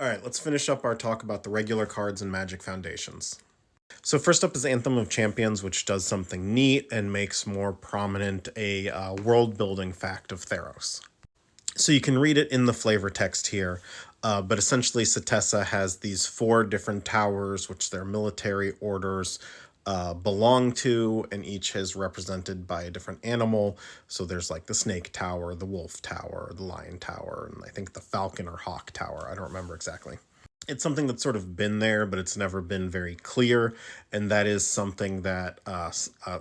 All right, let's finish up our talk about the regular cards and Magic Foundations. So first up is Anthem of Champions, which does something neat and makes more prominent a world-building fact of Theros. So you can read it in the flavor text here, but essentially Setessa has these four different towers, which their military orders belong to, and each is represented by a different animal. So there's like the snake tower, the wolf tower, the lion tower, and I think the falcon or hawk tower. I don't remember exactly. It's something that's sort of been there, but it's never been very clear. And that is something that a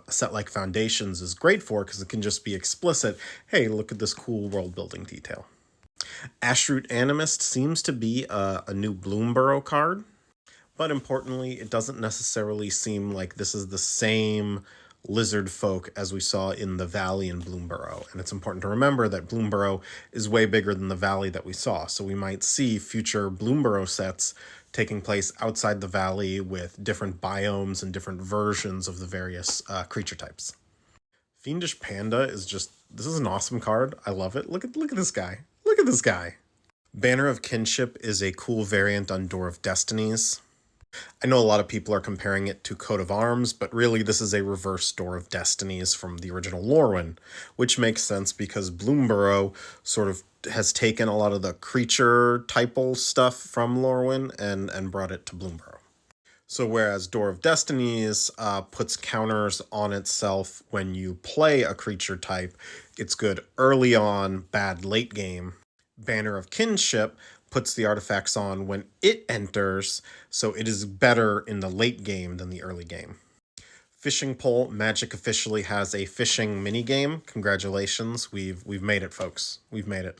set like Foundations is great for, because it can just be explicit. Hey, look at this cool world building detail. Ashroot Animist seems to be a new Bloomburrow card, but importantly, it doesn't necessarily seem like this is the same lizard folk as we saw in the Valley in Bloomburrow. And it's important to remember that Bloomburrow is way bigger than the Valley that we saw. So we might see future Bloomburrow sets taking place outside the Valley with different biomes and different versions of the various creature types. Fiendish Panda is just, this is an awesome card. I love it. Look at this guy. Look at this guy. Banner of Kinship is a cool variant on Door of Destinies. I know a lot of people are comparing it to Coat of Arms, but really this is a reverse Door of Destinies from the original Lorwyn, which makes sense because Bloomburrow sort of has taken a lot of the creature typal stuff from Lorwyn and brought it to Bloomburrow. So whereas Door of Destinies puts counters on itself when you play a creature type, it's good early on, bad late game. Banner of Kinship puts the artifacts on when it enters, so it is better in the late game than the early game. Fishing Pole, Magic officially has a fishing minigame. Congratulations, we've made it, folks. We've made it.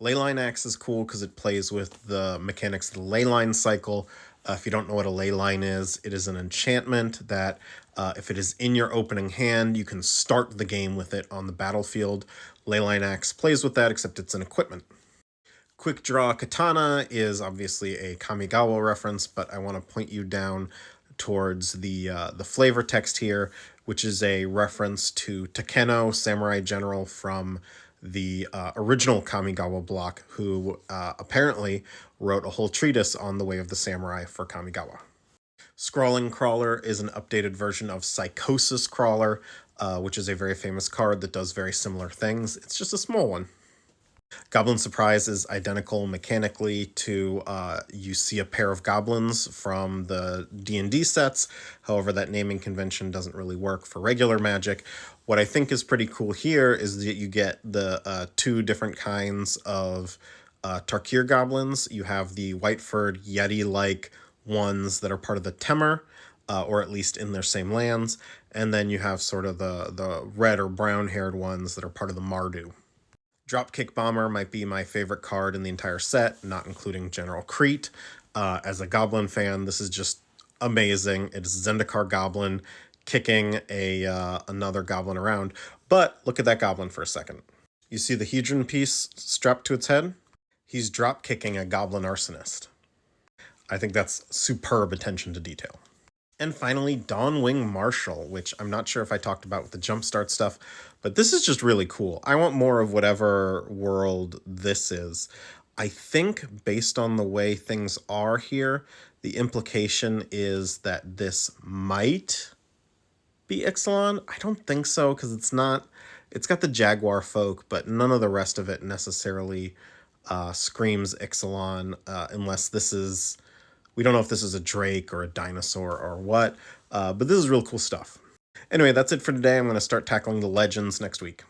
Leyline Axe is cool because it plays with the mechanics of the leyline cycle. If you don't know what a leyline is, it is an enchantment that if it is in your opening hand, you can start the game with it on the battlefield. Leyline Axe plays with that, except it's an equipment. Quick Draw Katana is obviously a Kamigawa reference, but I want to point you down towards the flavor text here, which is a reference to Takeno, samurai general from the original Kamigawa block, who apparently wrote a whole treatise on the way of the samurai for Kamigawa. Scrawling Crawler is an updated version of Psychosis Crawler, which is a very famous card that does very similar things. It's just a small one. Goblin Surprise is identical mechanically to you see a pair of goblins from the D&D sets. However, that naming convention doesn't really work for regular Magic. What I think is pretty cool here is that you get the two different kinds of Tarkir goblins. You have the Whiteford Yeti-like ones that are part of the Temur, or at least in their same lands. And then you have sort of the red or brown-haired ones that are part of the Mardu. Dropkick Bomber might be my favorite card in the entire set, not including General Crete. As a Goblin fan, this is just amazing. It is Zendikar Goblin kicking another Goblin around. But look at that Goblin for a second. You see the Hedron piece strapped to its head? He's drop kicking a Goblin Arsonist. I think that's superb attention to detail. And finally, Dawnwing Marshal, which I'm not sure if I talked about with the Jumpstart stuff, but this is just really cool. I want more of whatever world this is. I think based on the way things are here, the implication is that this might be Ixalan. I don't think so, because it's not. It's got the Jaguar folk, but none of the rest of it necessarily screams Ixalan, unless this is. We don't know if this is a drake or a dinosaur or what, but this is real cool stuff. Anyway, that's it for today. I'm going to start tackling the legends next week.